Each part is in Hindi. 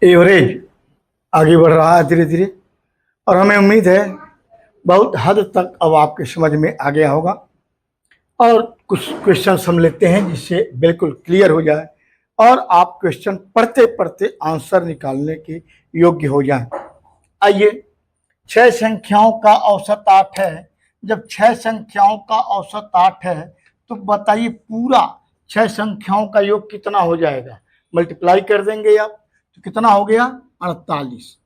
एवरेज आगे बढ़ रहा है धीरे धीरे, और हमें उम्मीद है बहुत हद तक अब आपके समझ में आ गया होगा। और कुछ क्वेश्चन हम लेते हैं जिससे बिल्कुल क्लियर हो जाए और आप क्वेश्चन पढ़ते पढ़ते आंसर निकालने के योग्य हो जाएं। आइए, 6 संख्याओं का औसत 8 है। जब 6 संख्याओं का औसत 8 है तो बताइए पूरा 6 संख्याओं का योग कितना हो जाएगा। मल्टीप्लाई कर देंगे आप तो कितना हो गया 48।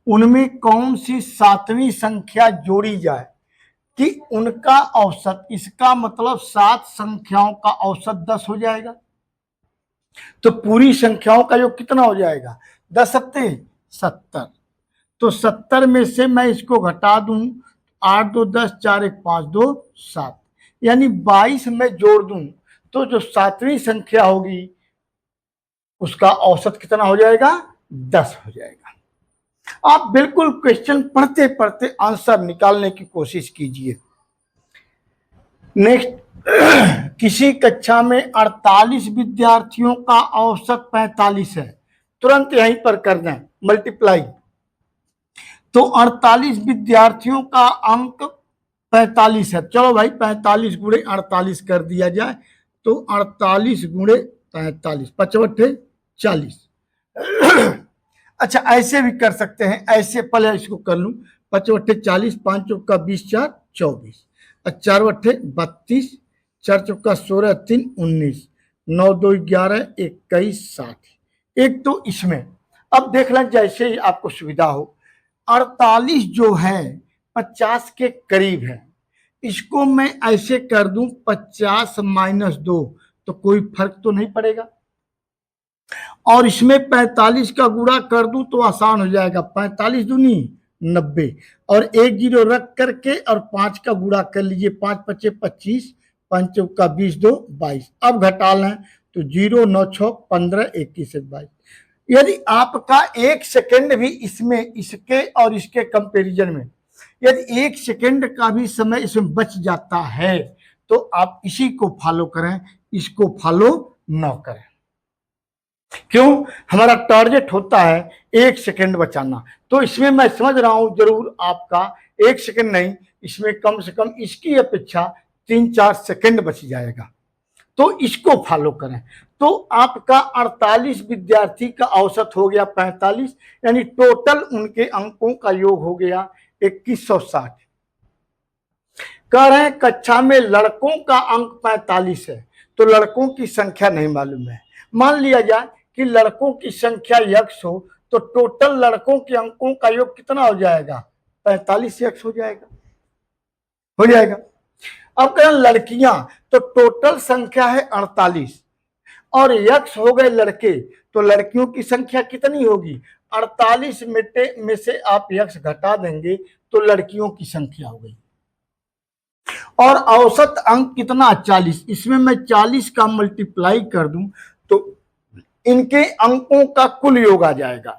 उनमें कौन सी 7वीं संख्या जोड़ी जाए कि उनका औसत, इसका मतलब 7 संख्याओं का औसत 10 हो जाएगा। तो पूरी संख्याओं का योग कितना हो जाएगा 10 सत्ते 70। तो 70 में से मैं इसको घटा दूं 8 2 10 4 1 5 2 7, यानी 22 में जोड़ दूं तो जो 7वीं संख्या होगी उसका औसत कितना हो जाएगा 10 हो जाएगा। आप बिल्कुल क्वेश्चन पढ़ते पढ़ते आंसर निकालने की कोशिश कीजिए। नेक्स्ट, किसी कक्षा में 48 विद्यार्थियों का औसत 45 है। तुरंत यहीं पर कर दें मल्टीप्लाई। तो 48 विद्यार्थियों का अंक 45 है। चलो भाई 45 गुणे 48 कर दिया जाए तो 48 गुणे 45 55 40। अच्छा, ऐसे भी कर सकते हैं, ऐसे पहले इसको कर लूं 55 40, 5 चौका 20 4 24, 4 अट्ठे 32, 4 चौका 16 3 19, 9 2 11 21 60। एक तो इसमें अब देख लें जैसे ही आपको सुविधा हो। 48 जो है 50 के करीब है, इसको मैं ऐसे कर दूं 50 - 2 तो कोई फर्क तो नहीं पड़ेगा। और इसमें 45 का गुणा कर दूं तो आसान हो जाएगा, 45 दूनी 90 और 1 0 रख करके और 5 का गुणा कर लीजिए, 5 5 25, 5 चौका 20 2 22। अब घटा लें तो 0 9 6 15 21 22। यदि आपका 1 सेकंड भी इसमें, इसके और इसके कंपैरिजन में यदि 1 सेकंड का भी समय इसमें बच जाता है तो आप इसी को फॉलो करें, इसको फॉलो न करें। क्यों? हमारा टारगेट होता है 1 सेकंड बचाना। तो इसमें मैं समझ रहा हूं जरूर आपका 1 सेकंड नहीं, इसमें कम से कम इसकी अपेक्षा 3-4 सेकंड बच जाएगा। तो इसको फॉलो करें। तो आपका 48 विद्यार्थी का औसत हो गया 45, यानी टोटल उनके अंकों का योग हो गया 2160। कह रहे हैं कक्षा में लड़कों का अंक 45 है, तो लड़कों की संख्या नहीं मालूम है। मान लिया जाए कि लड़कों की संख्या x हो तो टोटल लड़कों के अंकों का योग कितना हो जाएगा 45x हो जाएगा। अब कहें लड़कियां, तो टोटल संख्या है 48 और x हो गए लड़के, तो लड़कियों की संख्या कितनी होगी 48 में से आप x घटा देंगे तो लड़कियों की संख्या हो गई। और औसत अंक कितना 40, इसमें मैं 40 का मल्टीप्लाई कर दूं तो इनके अंकों का कुल योग आ जाएगा।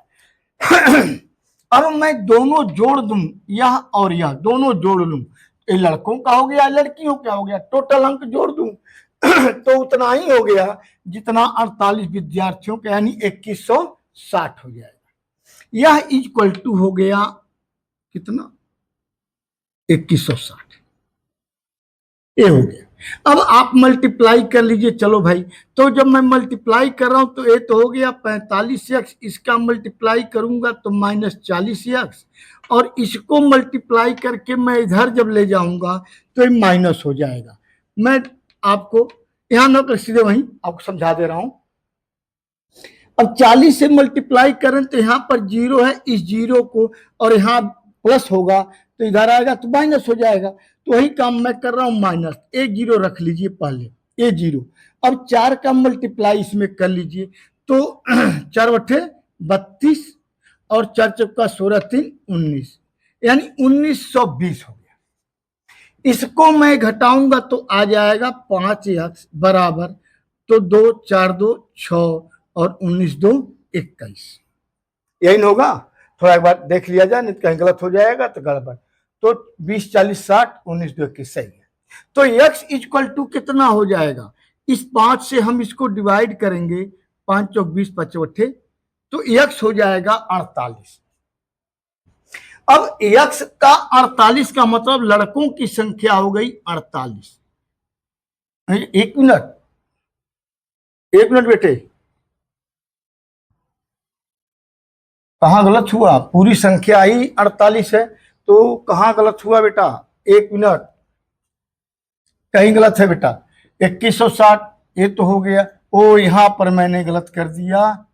अब मैं दोनों जोड़ दूं, यह और यह दोनों जोड़ लूं, ये लड़कों का हो गया लड़कियों का हो गया, टोटल अंक जोड़ दूं तो उतना ही हो गया जितना 48 विद्यार्थियों का, यानी 2160 हो जाएगा। यह इक्वल टू हो गया कितना 2160, ये हो गया। अब आप मल्टीप्लाई कर लीजिए। चलो भाई, तो जब मैं मल्टीप्लाई कर रहा हूं तो ये तो हो गया 45x, इसका मल्टीप्लाई करूंगा तो -40x, और इसको मल्टीप्लाई करके मैं इधर जब ले जाऊंगा तो ये माइनस हो जाएगा। मैं आपको यहां न कर सीधे वहीं आपको समझा दे रहा हूं। अब 40 से मल्टीप्लाई करें तो यहां पर 0 है, इस 0 को और यहां प्लस होगा तो इधर आएगा तो माइनस हो जाएगा। तो वही काम मैं कर रहा हूं, माइनस 1 0 रख लीजिए पहले, ये 0। अब 4 का मल्टीप्लाई इसमें कर लीजिए तो 4 बट्ठे 32 और 4 चौका 16 3 19, यानी 1920 हो गया। इसको मैं घटाऊंगा तो आ जाएगा 5x बराबर, तो 2 4 2 6 और 19 2 21, यही होगा। थोड़ा एक बार देख लिया जाए, नहीं तो कहीं गलत हो जाएगा तो गड़बड़। तो 20 40 60 19 2 21 सही है। तो x इक्वल टू कितना हो जाएगा, इस 5 से हम इसको डिवाइड करेंगे, 5 चौक 20 5 अट्ठे तो x हो जाएगा 48। अब x का 48 का मतलब लड़कों की संख्या हो गई 48। एक मिनट, एक मिनट बेटे, कहाँ गलत हुआ? पूरी संख्या ही 48 है, तो कहाँ गलत हुआ बेटा? एक मिनट, कहीं गलत है बेटा। 2160 ये तो हो गया। ओ यहां पर मैंने गलत कर दिया।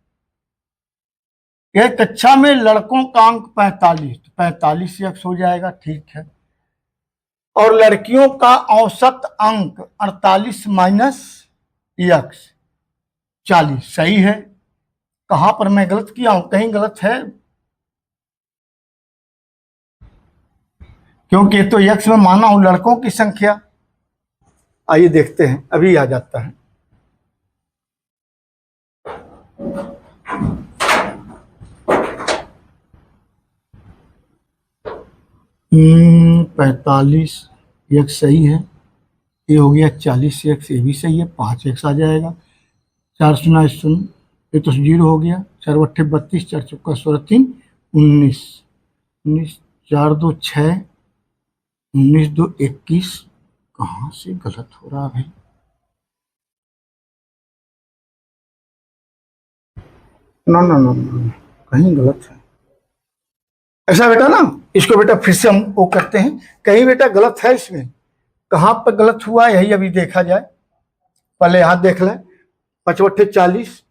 यह कक्षा में लड़कों का अंक 45, तो 45 x हो जाएगा, ठीक है। और लड़कियों का औसत अंक 48 माइनस x 40, सही है। कहां पर मैं गलत किया हूं? कहीं गलत है, क्योंकि तो x में माना हूं लड़कों की संख्या। आइए देखते हैं, अभी आ जाता है। पैंतालीस x सही है, ये हो गया 40x, ये भी सही है, 5x आ जाएगा। 4 शून्य शून्य, ये तो 0 हो गया। 4 बट्ठे 32, 4 चौका 16, 3 19, 19 4 2 6, 19 2 21। कहाँ से गलत हो रहा भाई? ना ना ना ना, कहीं गलत है ऐसा बेटा ना। इसको बेटा फिर से हम वो करते हैं, कहीं बेटा गलत है इसमें। कहाँ पर गलत हुआ यही अभी देखा जाए। पहले यहाँ देख लें। 5 बट्ठे 40,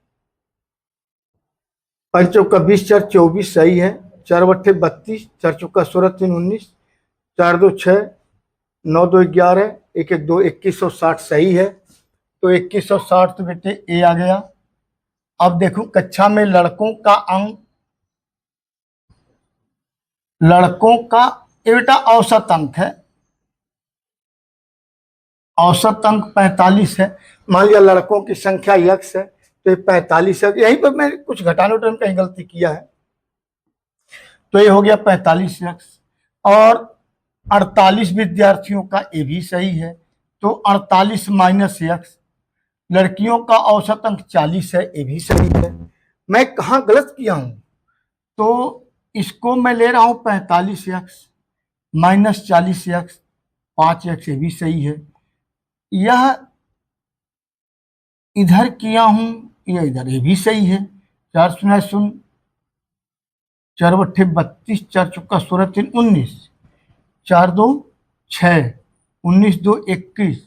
5 चौका 20, 4 24 सही है। 4 बट्ठे 32, 4 चौका 16, 3 19, 4 2 6, 9 2 11, 1 1 2 2160 सही है। तो 2160 तो बेटे ए आ गया। अब देखो कक्षा में लड़कों का अंक, लड़कों का ये बेटा औसत अंक है, औसत अंक 45 है। मान लिया लड़कों की संख्या x है, तो ये 45 है। यहीं पर मैं कुछ घटाने उठाने में कहीं गलती किया है, तो ये हो गया 45x। और 48 विद्यार्थियों का ये भी सही है, तो 48 माइनस x। लड़कियों का औसत अंक 40 है, ये भी सही है। मैं कहाँ गलत किया हूं? तो इसको मैं ले रहा हूं 45x माइनस 40x, 5x, ये भी सही है। यह इधर किया हूं, यह इधर, ये भी सही है। 4 शून्य शून्य, 4 बट्ठे 32, 4 चौका 16, 3 19, 4 2 6, 19 2 21,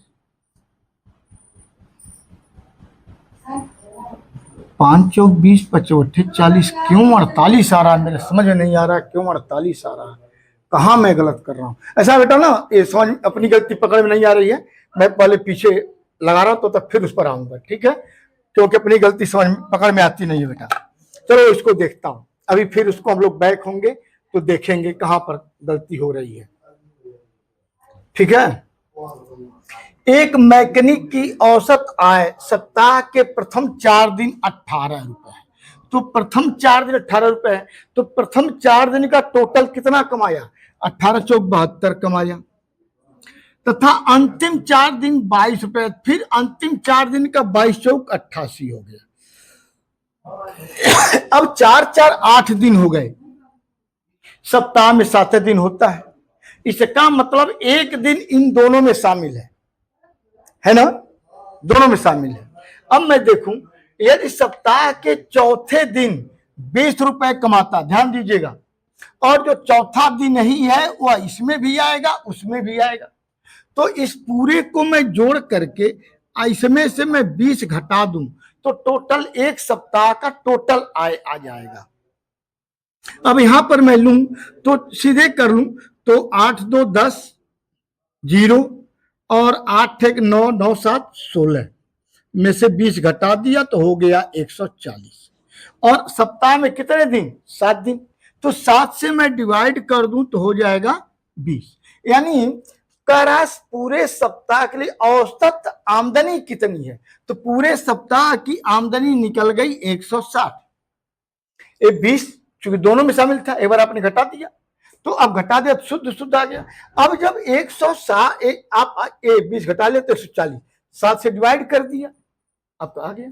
5 चौक 20, 5 बट्ठे 40। क्यों 48 आ रहा है? मेरे समझ में नहीं आ रहा क्यों 48 आ रहा है, कहाँ मैं गलत कर रहा हूँ। ऐसा बेटा ना, ये समझ अपनी गलती पकड़ में नहीं आ रही है, मैं पहले पीछे लगा रहा हूँ तो तब फिर उस पर आऊंगा, ठीक है? क्योंकि अपनी गलती समझ पकड़ में आती नहीं है बेटा। चलो इसको देखता हूँ, अभी फिर उसको हम लोग बैक होंगे तो देखेंगे कहाँ पर गलती हो रही है, ठीक है? एक मैकेनिक की औसत आय सप्ताह के प्रथम 4 दिन 18 रुपए है। तो प्रथम 4 दिन 18 रुपए है, तो प्रथम 4 दिन का टोटल कितना कमाया? 18 चौक 72 कमाया, तथा अंतिम 4 दिन 22 रुपए। फिर अंतिम 4 दिन का 22 चौक 88 हो गया। अब 4 4 8 दिन हो गए, सप्ताह में 7 दिन होता है। इसका मतलब एक दिन इन दोनों में शामिल है ना? दोनों में शामिल है। अब मैं देखूं, यदि सप्ताह के चौथे दिन 20 रुपए कमाता, ध्यान दीजिएगा, और जो चौथा दिन नहीं है वह इसमें भी आएगा उसमें भी आएगा, तो इस पूरे को मैं जोड़ करके इसमें से मैं 20 घटा दूं तो टोटल एक सप्ताह का टोटल आय आ जाएगा। अब यहां पर मैं लूं तो सीधे कर लूं, तो 8 2 10 0 और 8 1 9 9 7 16 में से 20 घटा दिया तो हो गया 140। और सप्ताह में कितने दिन? 7 दिन, तो 7 से मैं डिवाइड कर दूं तो हो जाएगा 20। यानी करास पूरे सप्ताह के लिए औसत आमदनी कितनी है? तो पूरे सप्ताह की आमदनी निकल गई 160। ये 20 चूंकि दोनों में शामिल था, एक बार आपने घटा दिया तो अब घटा दिया शुद्ध शुद्ध आ गया। अब जब 160 आप 20 घटा लिया तो 140, 7 से डिवाइड कर दिया, अब तो आ गया।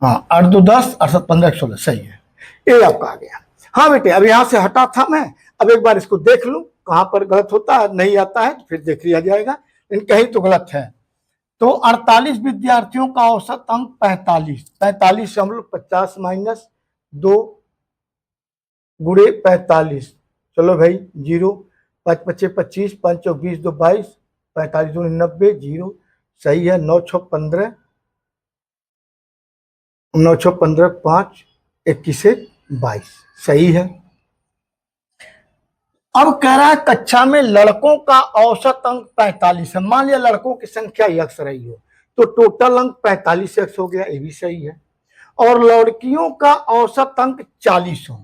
हाँ 8 2 10, 8 7 15, 16 सही है, ये आपका आ गया। हाँ बेटे अब यहां से हटा था मैं, अब एक बार इसको देख लूं कहां पर गलत होता है, नहीं आता है तो फिर देख लिया जाएगा, लेकिन कहीं तो गलत है। तो 48 विद्यार्थियों का औसत अंक 45, 45 से हम लोग 50 माइनस 2 गुणे 45, चलो भाई 0, 5 5 25, 5 और 20 2 22, 45 2 90, 0 सही है, 9 6 15, 9 6 15, 5 21 22 सही है। अब कह रहा है कक्षा में लड़कों का औसत अंक 45 है, मान लिया लड़कों की संख्या x रही हो तो टोटल अंक 45x हो गया, ये भी सही है। और लड़कियों का औसत अंक 40 हो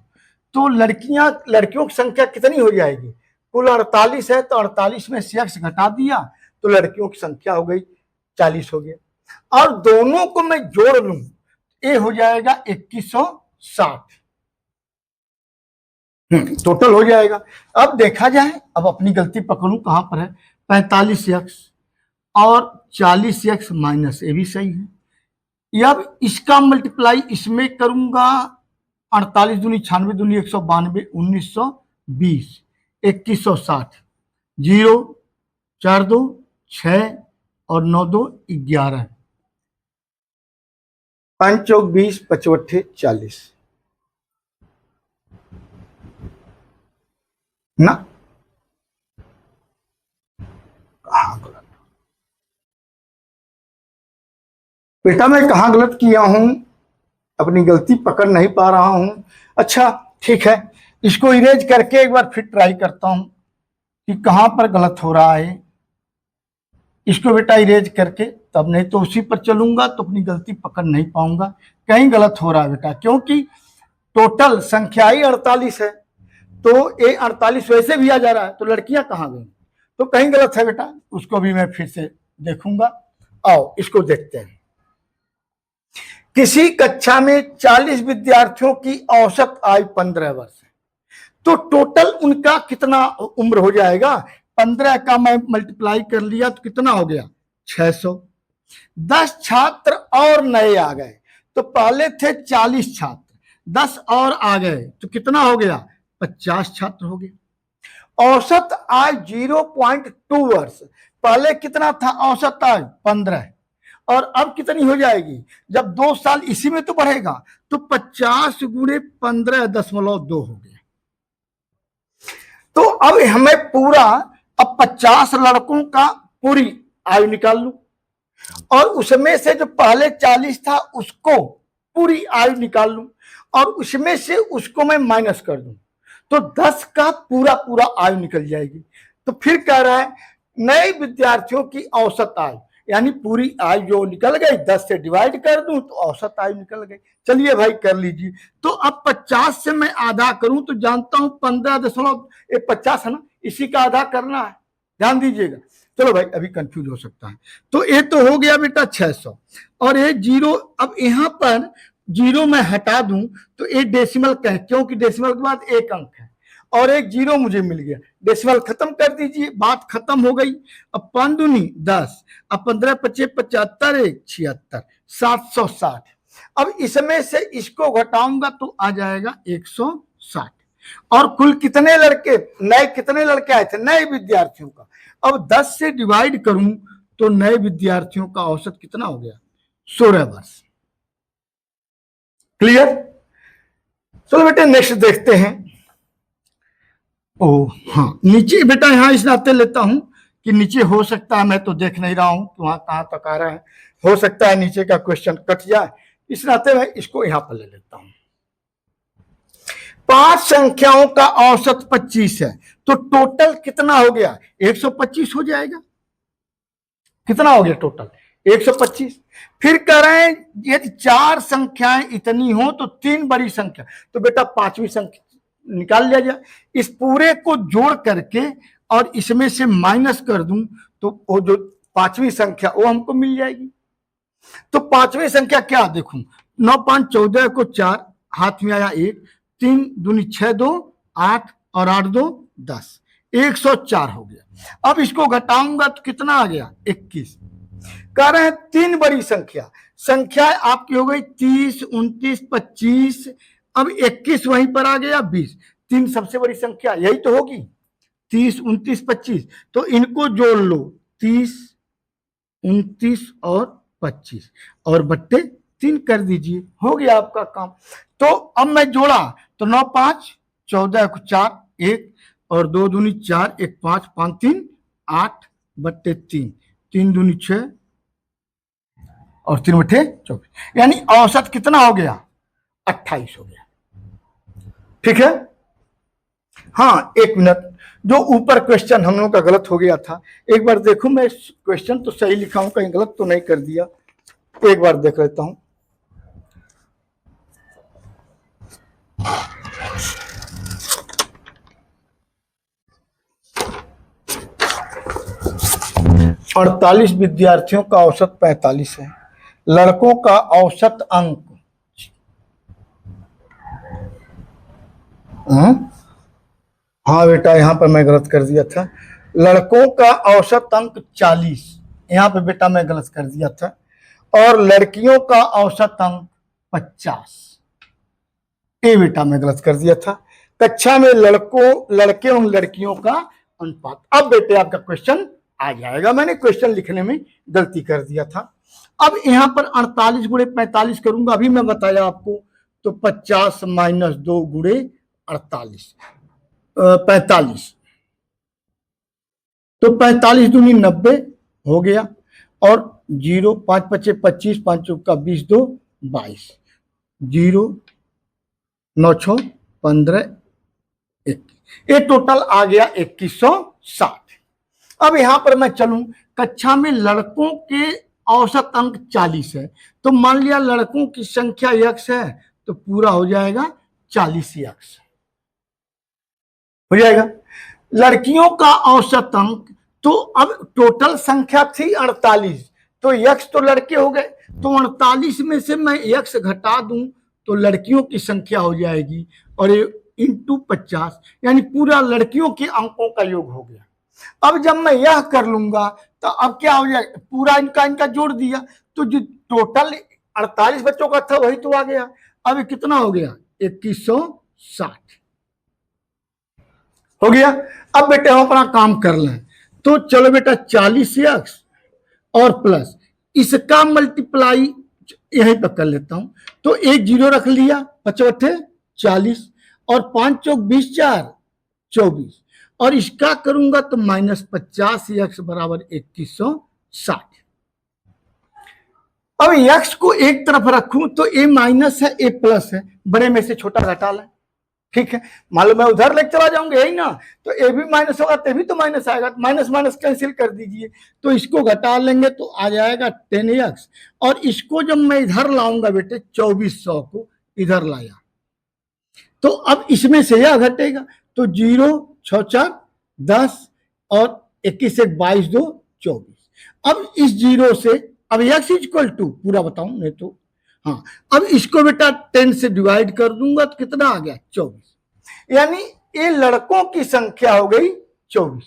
तो लड़कियों की संख्या कितनी हो जाएगी, कुल 48 है तो 48 में से x घटा दिया तो लड़कियों की संख्या हो गई 40 हो गया। और दोनों को मैं जोड़ लूं ये हो जाएगा 2160, टोटल हो जाएगा। अब देखा जाए, अब अपनी गलती पकड़ूं कहां पर है, 45x और 40x माइनस, ये भी सही है। अब इसका मल्टीप्लाई इसमें करूंगा, 48 दूनी 96 दूनी 192, 1920, 2160, 0 4 2 6 और 9 2 11, 5 चौक 20, 55 40 ना, कहां गलत बेटा, मैं कहां गलत किया हूं, अपनी गलती पकड़ नहीं पा रहा हूं। अच्छा ठीक है, इसको इरेज करके एक बार फिर ट्राई करता हूं कि कहां पर गलत हो रहा है। इसको बेटा इरेज करके, तब नहीं तो उसी पर चलूंगा तो अपनी गलती पकड़ नहीं पाऊंगा, कहीं गलत हो रहा है बेटा, क्योंकि टोटल संख्या ही 48 है तो ये 48 वैसे भी आ जा रहा है, तो लड़कियां कहां गई, तो कहीं गलत है बेटा, उसको भी मैं फिर से देखूंगा। आओ इसको देखते हैं। किसी कक्षा में 40 विद्यार्थियों की औसत आयु 15 वर्ष है, तो टोटल उनका कितना उम्र हो जाएगा, 15 का मैं मल्टीप्लाई कर लिया तो कितना हो गया 600। 10 छात्र और नए आ गए, तो पहले थे 40 छात्र, 10 और आ गए तो कितना हो गया 50 छात्र हो गए। औसत आयु 0.2 वर्ष, पहले कितना था औसत आयु 15, और अब कितनी हो जाएगी, जब 2 साल इसी में तो बढ़ेगा तो 50 गुणे 15.2 हो गया। तो अब हमें पूरा, अब 50 लड़कों का पूरी आयु निकाल लूं और उसमें से जो पहले 40 था उसको पूरी आयु निकाल लूं और उसमें से उसको मैं माइनस कर दूं तो 10 का पूरा पूरा आयु निकल जाएगी। तो फिर कह रहा है नए विद्यार्थियों की औसत आयु, यानी पूरी आयु जो निकल गई 10 से डिवाइड कर दूं तो औसत आयु निकल गई। चलिए भाई कर लीजिए। तो अब 50 से मैं आधा करूं तो जानता हूं 15.50 है ना, इसी का आधा करना है, ध्यान दीजिएगा। चलो भाई अभी कंफ्यूज हो सकता है। तो ये तो हो गया बेटा 600 और ये 0, अब यहां पर 0 मैं हटा दूं तो ये डेसिमल का है, क्योंकि डेसिमल के बाद एक अंक है और एक 0 मुझे मिल गया, डेसिमल खत्म कर दीजिए, बात खत्म हो गई। अब 5 दूनी 10, अब 15 25 75 1 76, 760। अब इसमें से इसको घटाऊंगा तो आ जाएगा 160। और कुल कितने लड़के, नए कितने लड़के आए थे, नए विद्यार्थियों का, अब 10 से डिवाइड करूं तो नए विद्यार्थियों का औसत कितना हो गया 16 वर्ष। क्लियर। चलो बेटे नेक्स्ट देखते हैं। ओ हाँ, नीचे बेटा यहां इस नाते लेता हूं कि नीचे हो सकता है, मैं तो देख नहीं रहा हूं कि वहां कहां तक आ रहा है, हो सकता है नीचे का क्वेश्चन कट जाए, इस नाते मैं इसको यहां पर ले लेता हूं। 5 संख्याओं का औसत 25 है तो टोटल कितना हो गया 125 हो जाएगा। कितना हो गया टोटल 125। फिर कह रहे हैं यदि 4 संख्याएं इतनी हो तो 3 बड़ी संख्या, तो बेटा 5वीं संख्या निकाल लिया जाए। इस पूरे को जोड़ करके और इसमें से माइनस कर दूं तो वो जो 5वीं संख्या वो हमको मिल जाएगी। तो 5वीं संख्या क्या देखूं, 9 5 14 को 4 हाथ में आया 1, 3 दूनी 6 2 8 और 8 2 10, 104 हो गया। अब इसको घटाऊंगा तो कितना आ गया 21। कह रहे हैं 3 बड़ी संख्या, संख्या आपकी हो गई 30, 29, 25, अब 21 वहीं पर आ गया, 20, 3 सबसे बड़ी संख्या यही तो होगी, 30, 29, 25, तो इनको जोड़ लो, 30, 29 और 25 और बट्टे 3 कर दीजिए, हो गया आपका काम। तो अब मैं जोड़ा तो 9 5 14 4 1 और 2 दूनी 4 1 5 5 3 8 बट्टे 3 3 दूनी 6 और 3 बट्टे 24, यानी औसत कितना हो गया, 28 हो गया। ठीक है। हाँ, एक मिनट, जो ऊपर क्वेश्चन हम लोगों का गलत हो गया था, एक बार देखो, मैं क्वेश्चन तो सही लिखा हूं, कहीं गलत तो नहीं कर दिया, एक बार देख लेता हूं। अड़तालीस विद्यार्थियों का औसत 45 है, लड़कों का औसत अंक हाँ बेटा, यहां पर मैं गलत कर दिया था, लड़कों का औसत अंक 40, यहां पे बेटा मैं गलत कर दिया था, और लड़कियों का औसत अंक 50, ये बेटा मैं गलत कर दिया था। कक्षा में लड़के और लड़कियों का अनुपात। अब बेटे आपका क्वेश्चन आ जाएगा, मैंने क्वेश्चन लिखने में गलती कर दिया था। अब यहां पर 48 गुणे 45 करूंगा, अभी मैं बताया आपको, तो 50 माइनस 2 गुणे 48 45, तो 45 दूनी 90 हो गया, और 0 5 5 25 5 चौका 20 2 22 0 9 6 15 1, ये टोटल आ गया 2160। अब यहां पर मैं चलूं, कक्षा में लड़कों के औसत अंक 40 है, तो मान लिया लड़कों की संख्या x है, तो पूरा हो जाएगा 40x हो जाएगा। लड़कियों का औसत अंक, तो अब टोटल संख्या थी 48, तो x तो लड़के हो गए, तो 48 में से मैं x घटा दूं तो लड़कियों की संख्या हो जाएगी, और ये इंटू 50, यानी पूरा लड़कियों के अंकों का योग हो गया। अब जब मैं यह कर लूंगा तो अब क्या हो जाएगा, पूरा इनका जोड़ दिया, तो जो टोटल 48 बच्चों का था वही तो आ गया। अब कितना हो गया, 2160 हो गया। अब बेटे हम अपना काम कर लें, तो चलो बेटा 40x और प्लस इसका मल्टीप्लाई यहीं पर कर लेता हूं, तो एक जीरो रख लिया, 55 40, और 5 चौक 20 4 24, और इसका करूंगा तो -50x बराबर 2160। अब x को एक तरफ रखूं तो a माइनस है a प्लस है, बड़े में से छोटा घटा लें, ठीक है। मान लो मैं उधर लेके चला जाऊंगा, यही ना, तो ए भी माइनस होगा, तभी तो माइनस आएगा, माइनस माइनस कैंसिल कर दीजिए, तो इसको घटा लेंगे तो आ जाएगा 10x, और इसको जब मैं इधर लाऊंगा बेटे 2400 को इधर लाया, तो अब इसमें से यह घटेगा, तो 0 6 4 10 और 21 1 22 2 24। अब इस जीरो से अब x इक्वल टू पूरा बताऊं नहीं तो, हाँ, अब इसको बेटा 10 से डिवाइड कर दूंगा तो कितना आ गया 24, यानी ये लड़कों की संख्या हो गई 24,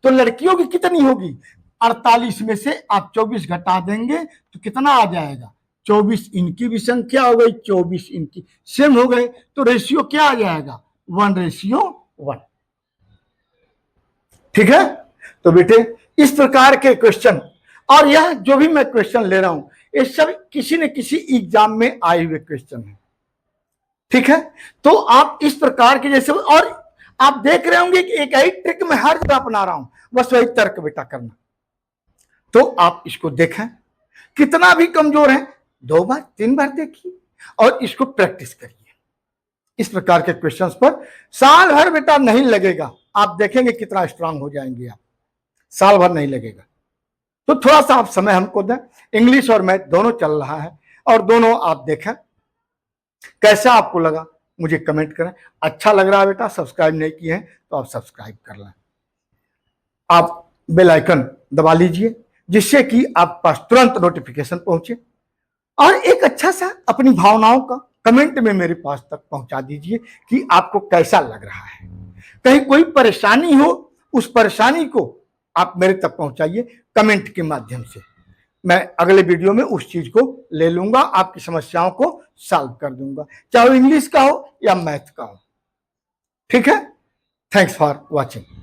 तो लड़कियों की कितनी होगी, 48 में से आप 24 घटा देंगे तो कितना आ जाएगा 24, इनकी भी संख्या हो गई 24, इनकी सेम हो गए, तो रेशियो क्या आ जाएगा 1:1। ठीक है। तो बेटे इस प्रकार के क्वेश्चन, और यह जो भी मैं क्वेश्चन ले रहा हूं ये सब किसी न किसी एग्जाम में आए हुए क्वेश्चन है। ठीक है, तो आप इस प्रकार के जैसे, और आप देख रहे होंगे कि एक ही ट्रिक में हर जगह अपना रहा हूं, बस वही तर्क बेटा करना, तो आप इसको देखें, कितना भी कमजोर है 2 बार 3 बार देखिए और इसको प्रैक्टिस करिए। इस प्रकार के क्वेश्चंस पर साल भर बेटा नहीं लगेगा, आप देखेंगे कितना स्ट्रांग हो जाएंगे आप, साल भर नहीं लगेगा। तो थोड़ा सा आप समय हमको दें, इंग्लिश और मैथ दोनों चल रहा है, और दोनों आप देखें, कैसा आपको लगा मुझे कमेंट करें। अच्छा लग रहा है बेटा, सब्सक्राइब नहीं किए हैं तो आप सब्सक्राइब कर लें, आप बेल आइकन दबा लीजिए जिससे कि आप पास तुरंत नोटिफिकेशन पहुंचे, और एक अच्छा सा अपनी भावनाओं का कमेंट में मेरे पास तक पहुंचा दीजिए कि आपको कैसा लग रहा है। कहीं कोई परेशानी हो, उस परेशानी को आप मेरे तक पहुंचाइए कमेंट के माध्यम से, मैं अगले वीडियो में उस चीज को ले लूंगा, आपकी समस्याओं को सॉल्व कर दूंगा, चाहे वो इंग्लिश का हो या मैथ का हो। ठीक है, थैंक्स फॉर वॉचिंग।